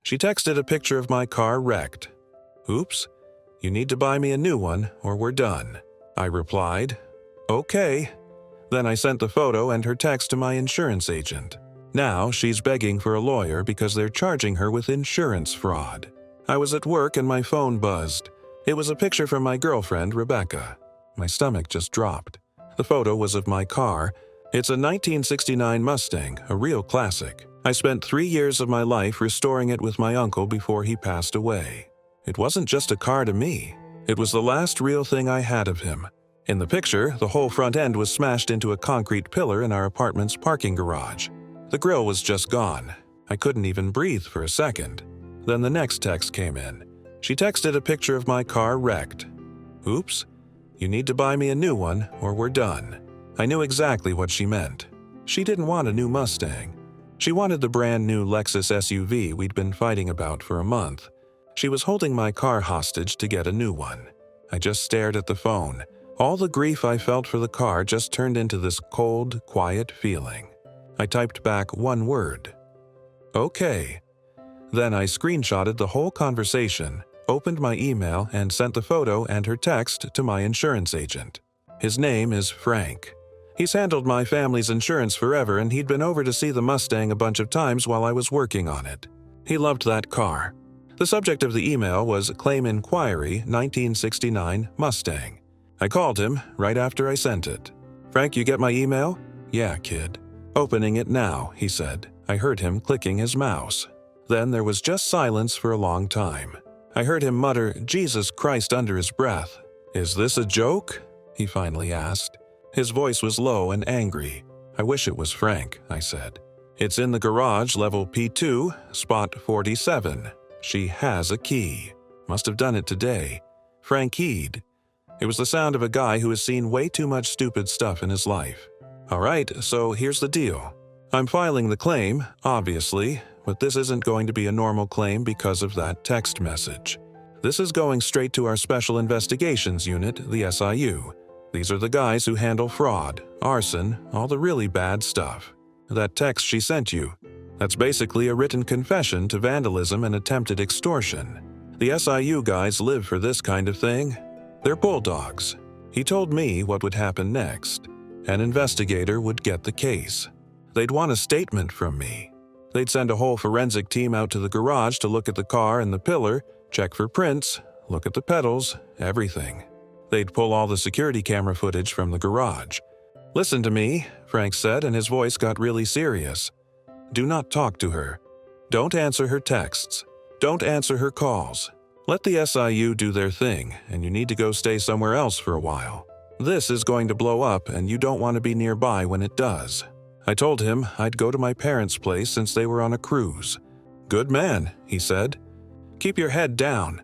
She texted a picture of my car wrecked. "Oops, you need to buy me a new one or we're done." I replied, "Okay." Then I sent the photo and her text to my insurance agent. Now she's begging for a lawyer because they're charging her with insurance fraud. I was at work and my phone buzzed. It was a picture from my girlfriend, Rebecca. My stomach just dropped. The photo was of my car. It's a 1969 Mustang, a real classic. I spent 3 years of my life restoring it with my uncle before he passed away. It wasn't just a car to me. It was the last real thing I had of him. In the picture, the whole front end was smashed into a concrete pillar in our apartment's parking garage. The grill was just gone. I couldn't even breathe for a second. Then the next text came in. She texted a picture of my car wrecked. "Oops, you need to buy me a new one or we're done." I knew exactly what she meant. She didn't want a new Mustang. She wanted the brand new Lexus SUV we'd been fighting about for a month. She was holding my car hostage to get a new one. I just stared at the phone. All the grief I felt for the car just turned into this cold, quiet feeling. I typed back one word. "Okay." Then I screenshotted the whole conversation, opened my email, and sent the photo and her text to my insurance agent. His name is Frank. He's handled my family's insurance forever, and he'd been over to see the Mustang a bunch of times while I was working on it. He loved that car. The subject of the email was Claim Inquiry 1969 Mustang. I called him right after I sent it. "Frank, you get my email?" "Yeah, kid." "Opening it now," he said. I heard him clicking his mouse. Then there was just silence for a long time. I heard him mutter, "Jesus Christ," under his breath. "Is this a joke?" he finally asked. His voice was low and angry. "I wish it was Frank," I said. "It's in the garage, level P2, spot 47. She has a key. Must have done it today." Frank keyed. It was the sound of a guy who has seen way too much stupid stuff in his life. "All right, so here's the deal. I'm filing the claim, obviously, but this isn't going to be a normal claim because of that text message. This is going straight to our Special Investigations Unit, the SIU. These are the guys who handle fraud, arson, all the really bad stuff. That text she sent you, that's basically a written confession to vandalism and attempted extortion. The SIU guys live for this kind of thing. They're bulldogs." He told me what would happen next. An investigator would get the case. They'd want a statement from me. They'd send a whole forensic team out to the garage to look at the car and the pillar, check for prints, look at the pedals, everything. They'd pull all the security camera footage from the garage. "Listen to me," Frank said, and his voice got really serious. "Do not talk to her. Don't answer her texts. Don't answer her calls. Let the SIU do their thing, and you need to go stay somewhere else for a while. This is going to blow up, and you don't want to be nearby when it does." I told him I'd go to my parents' place since they were on a cruise. "Good man," he said. "Keep your head down."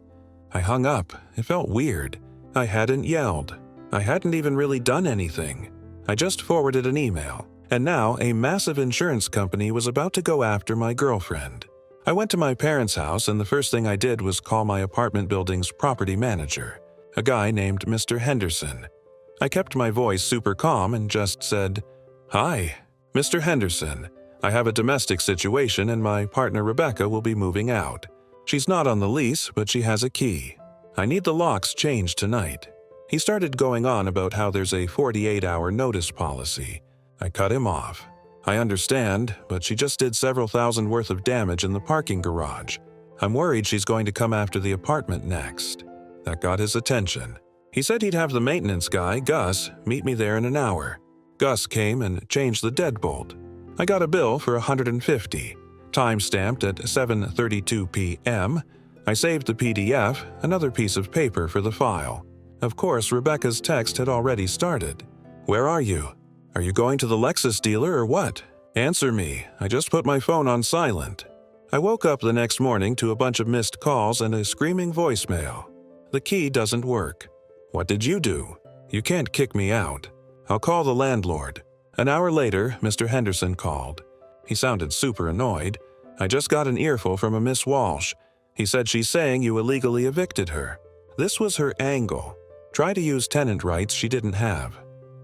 I hung up. It felt weird. I hadn't yelled. I hadn't even really done anything. I just forwarded an email, and now a massive insurance company was about to go after my girlfriend. I went to my parents' house, and the first thing I did was call my apartment building's property manager, a guy named Mr. Henderson. I kept my voice super calm and just said, "Hi, Mr. Henderson. I have a domestic situation and my partner Rebecca will be moving out. She's not on the lease, but she has a key. I need the locks changed tonight." He started going on about how there's a 48-hour notice policy. I cut him off. "I understand, but she just did several thousand worth of damage in the parking garage. I'm worried she's going to come after the apartment next." That got his attention. He said he'd have the maintenance guy, Gus, meet me there in an hour. Gus came and changed the deadbolt. I got a bill for $150, time-stamped at 7:32 p.m. I saved the PDF, another piece of paper for the file. Of course, Rebecca's text had already started. "Where are you? Are you going to the Lexus dealer or what? Answer me. I just put my phone on silent." I woke up the next morning to a bunch of missed calls and a screaming voicemail. "The key doesn't work." "What did you do?" "You can't kick me out." "I'll call the landlord." An hour later, Mr. Henderson called. He sounded super annoyed. "I just got an earful from a Miss Walsh. He said she's saying you illegally evicted her. This was her angle. Try to use tenant rights she didn't have."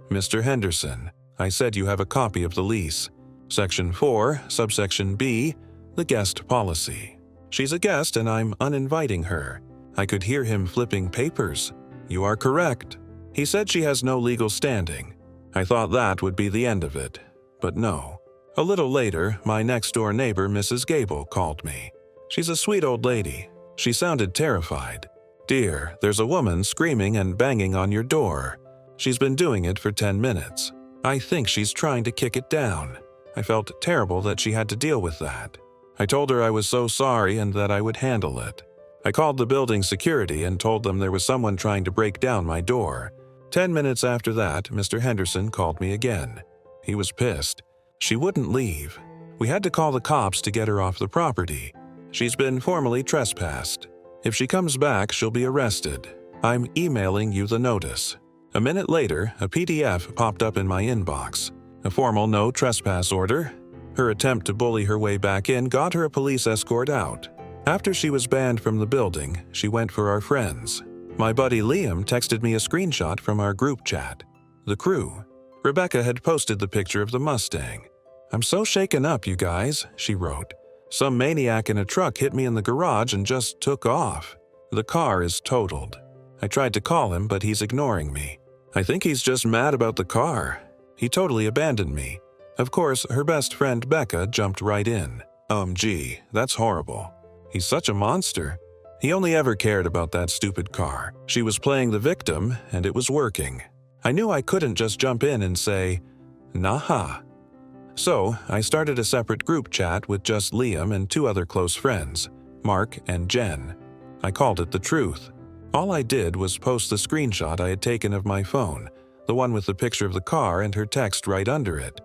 "Mr. Henderson, I said you have a copy of the lease. Section 4, subsection B, the guest policy. She's a guest and I'm uninviting her. I could hear him flipping papers. You are correct. He said she has no legal standing. I thought that would be the end of it, but no. A little later, my next-door neighbor, Mrs. Gable, called me. She's a sweet old lady. She sounded terrified. "Dear, there's a woman screaming and banging on your door. She's been doing it for 10 minutes. I think she's trying to kick it down." I felt terrible that she had to deal with that. I told her I was so sorry and that I would handle it. I called the building security and told them there was someone trying to break down my door. 10 minutes after that, Mr. Henderson called me again. He was pissed. She wouldn't leave. We had to call the cops to get her off the property. She's been formally trespassed. If she comes back, she'll be arrested. I'm emailing you the notice. A minute later, a PDF popped up in my inbox. A formal no trespass order. Her attempt to bully her way back in got her a police escort out. After she was banned from the building, she went for our friends. My buddy Liam texted me a screenshot from our group chat. The crew. Rebecca had posted the picture of the Mustang. "I'm so shaken up, you guys," she wrote. "Some maniac in a truck hit me in the garage and just took off. The car is totaled. I tried to call him, but he's ignoring me. I think he's just mad about the car. He totally abandoned me." Of course, her best friend Becca jumped right in. Gee, that's horrible. He's such a monster. He only ever cared about that stupid car. She was playing the victim, and it was working. I knew I couldn't just jump in and say, "Nah." So, I started a separate group chat with just Liam and 2 other close friends, Mark and Jen. I called it The Truth. All I did was post the screenshot I had taken of my phone, the one with the picture of the car and her text right under it.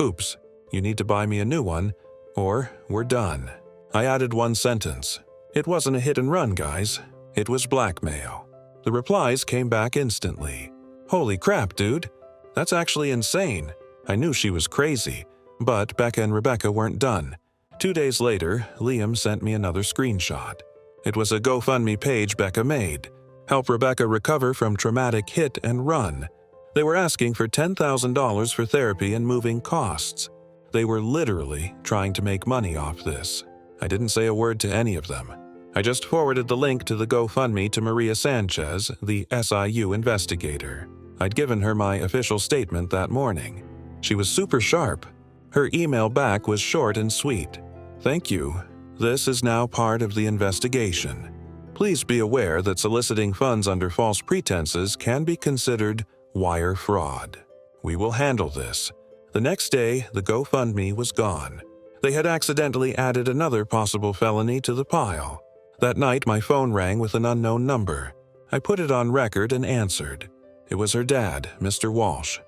"Oops, you need to buy me a new one, or we're done." I added one sentence. It wasn't a hit and run, guys. It was blackmail. The replies came back instantly. "Holy crap, dude. That's actually insane." I knew she was crazy, but Becca and Rebecca weren't done. 2 days later, Liam sent me another screenshot. It was a GoFundMe page Becca made. Help Rebecca recover from traumatic hit and run. They were asking for $10,000 for therapy and moving costs. They were literally trying to make money off this. I didn't say a word to any of them. I just forwarded the link to the GoFundMe to Maria Sanchez, the SIU investigator. I'd given her my official statement that morning. She was super sharp. Her email back was short and sweet. "Thank you. This is now part of the investigation. Please be aware that soliciting funds under false pretenses can be considered wire fraud. We will handle this." The next day, the GoFundMe was gone. They had accidentally added another possible felony to the pile. That night, my phone rang with an unknown number. I put it on record and answered. It was her dad, Mr. Walsh.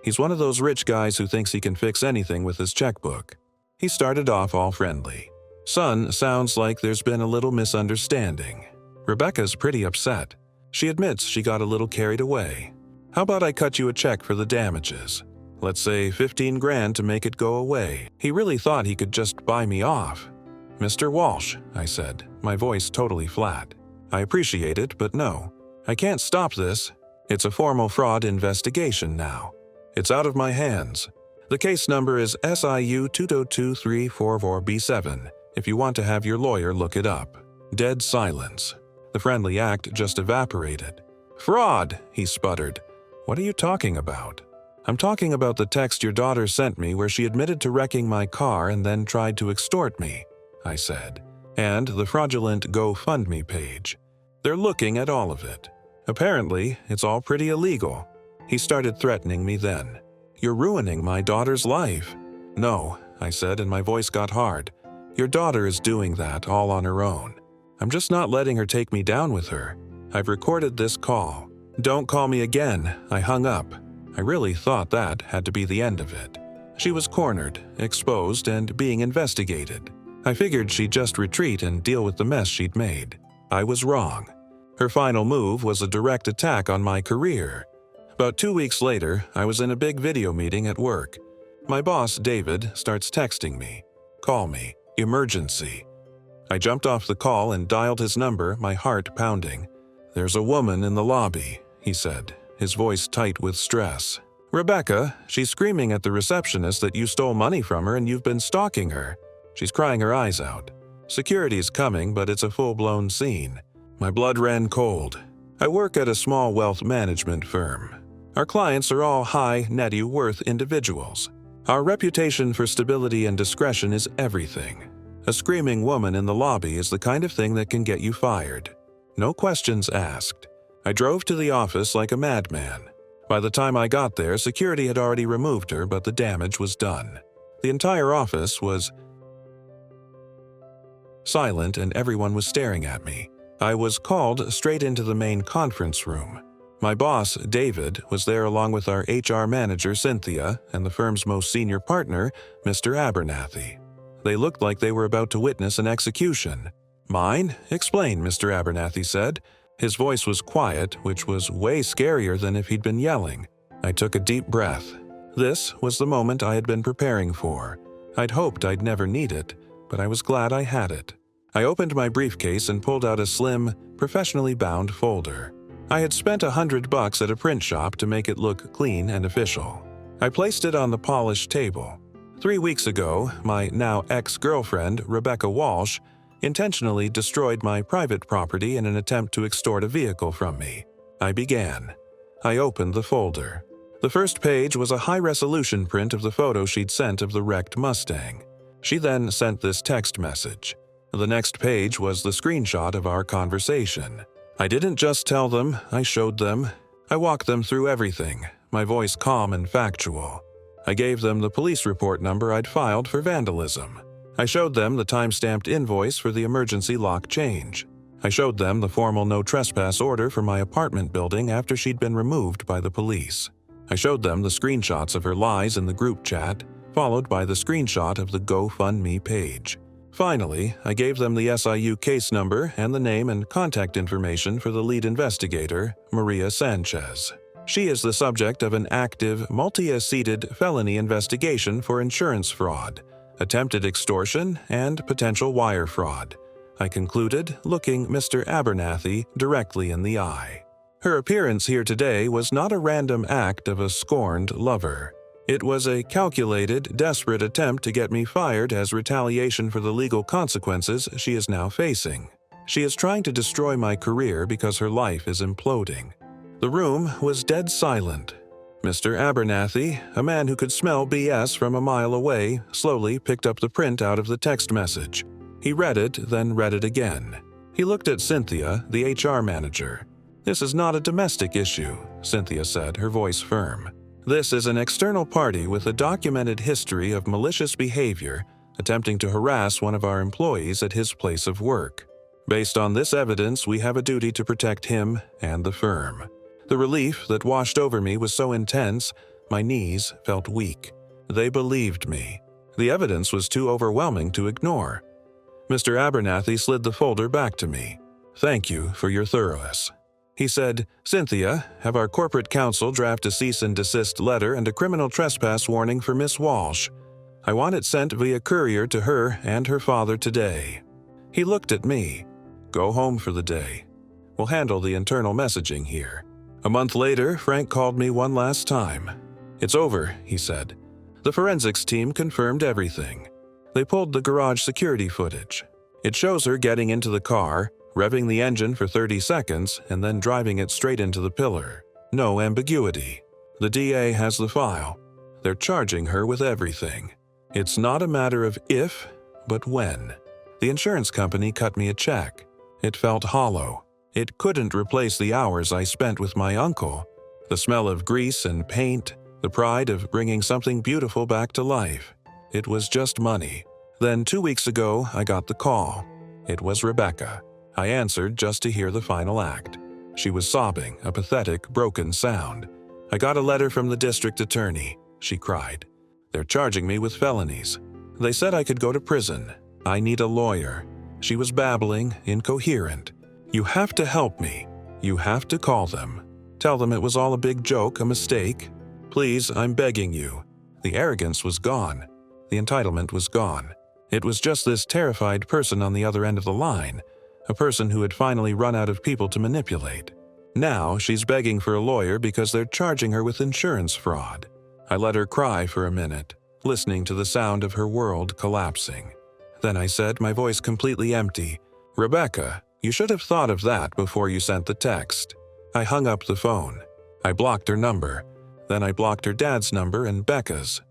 He's one of those rich guys who thinks he can fix anything with his checkbook. He started off all friendly. "Son, sounds like there's been a little misunderstanding. Rebecca's pretty upset. She admits she got a little carried away. How about I cut you a check for the damages? Let's say 15 grand to make it go away." He really thought he could just buy me off. "Mr. Walsh," I said, my voice totally flat. "I appreciate it, but no. I can't stop this. It's a formal fraud investigation now. It's out of my hands. The case number is SIU 202-344B7 if you want to have your lawyer look it up." Dead silence. The friendly act just evaporated. "Fraud," he sputtered. "What are you talking about?" "I'm talking about the text your daughter sent me where she admitted to wrecking my car and then tried to extort me," I said. "And the fraudulent GoFundMe page. They're looking at all of it. Apparently, it's all pretty illegal." He started threatening me then. "You're ruining my daughter's life." "No," I said, and my voice got hard. "Your daughter is doing that all on her own. I'm just not letting her take me down with her. I've recorded this call. Don't call me again." I hung up. I really thought that had to be the end of it. She was cornered, exposed, and being investigated. I figured she'd just retreat and deal with the mess she'd made. I was wrong. Her final move was a direct attack on my career. About 2 weeks later, I was in a big video meeting at work. My boss, David, starts texting me. "Call me. Emergency." I jumped off the call and dialed his number, my heart pounding. "There's a woman in the lobby," he said, his voice tight with stress. "Rebecca, she's screaming at the receptionist that you stole money from her and you've been stalking her. She's crying her eyes out. Security's coming, but it's a full-blown scene. My blood ran cold. I work at a small wealth management firm. Our clients are all high net worth individuals. Our reputation for stability and discretion is everything. A screaming woman in the lobby is the kind of thing that can get you fired. No questions asked. I drove to the office like a madman. By the time I got there, security had already removed her, but the damage was done. The entire office was silent and everyone was staring at me. I was called straight into the main conference room. My boss, David, was there along with our HR manager, Cynthia, and the firm's most senior partner, Mr. Abernathy. They looked like they were about to witness an execution. "Mine? Explain," Mr. Abernathy said. His voice was quiet, which was way scarier than if he'd been yelling. I took a deep breath. This was the moment I had been preparing for. I'd hoped I'd never need it, but I was glad I had it. I opened my briefcase and pulled out a slim, professionally bound folder. I had spent $100 at a print shop to make it look clean and official. I placed it on the polished table. 3 weeks ago, my now ex-girlfriend, Rebecca Walsh, intentionally destroyed my private property in an attempt to extort a vehicle from me. I began. I opened the folder. The first page was a high-resolution print of the photo she'd sent of the wrecked Mustang. She then sent this text message. The next page was the screenshot of our conversation. I didn't just tell them, I showed them. I walked them through everything, my voice calm and factual. I gave them the police report number I'd filed for vandalism. I showed them the time-stamped invoice for the emergency lock change. I showed them the formal no trespass order for my apartment building after she'd been removed by the police. I showed them the screenshots of her lies in the group chat, followed by the screenshot of the GoFundMe page. Finally, I gave them the SIU case number and the name and contact information for the lead investigator, Maria Sanchez. She is the subject of an active, multi-seated felony investigation for insurance fraud, attempted extortion, and potential wire fraud. I concluded, looking Mr. Abernathy directly in the eye. Her appearance here today was not a random act of a scorned lover. It was a calculated, desperate attempt to get me fired as retaliation for the legal consequences she is now facing. She is trying to destroy my career because her life is imploding. The room was dead silent. Mr. Abernathy, a man who could smell BS from a mile away, slowly picked up the print out of the text message. He read it, then read it again. He looked at Cynthia, the HR manager. "This is not a domestic issue," Cynthia said, her voice firm. "This is an external party with a documented history of malicious behavior attempting to harass one of our employees at his place of work. Based on this evidence, we have a duty to protect him and the firm." The relief that washed over me was so intense, my knees felt weak. They believed me. The evidence was too overwhelming to ignore. Mr. Abernathy slid the folder back to me. "Thank you for your thoroughness." He said, "Cynthia, have our corporate counsel draft a cease and desist letter and a criminal trespass warning for Miss Walsh. I want it sent via courier to her and her father today." He looked at me. "Go home for the day. We'll handle the internal messaging here." A month later, Frank called me one last time. "It's over," he said. "The forensics team confirmed everything. They pulled the garage security footage. It shows her getting into the car, revving the engine for 30 seconds, and then driving it straight into the pillar. No ambiguity. The DA has the file. They're charging her with everything. It's not a matter of if, but when. The insurance company cut me a check. It felt hollow. It couldn't replace the hours I spent with my uncle, the smell of grease and paint, the pride of bringing something beautiful back to life. It was just money. Then 2 weeks ago, I got the call. It was Rebecca. I answered just to hear the final act. She was sobbing, a pathetic, broken sound. "I got a letter from the district attorney," she cried. "They're charging me with felonies. They said I could go to prison. I need a lawyer." She was babbling, incoherent. "You have to help me. You have to call them. Tell them it was all a big joke, a mistake. Please, I'm begging you." The arrogance was gone. The entitlement was gone. It was just this terrified person on the other end of the line, a person who had finally run out of people to manipulate. Now she's begging for a lawyer because they're charging her with insurance fraud. I let her cry for a minute, listening to the sound of her world collapsing. Then I said, my voice completely empty, "Rebecca, you should have thought of that before you sent the text." I hung up the phone. I blocked her number. Then I blocked her dad's number and Becca's.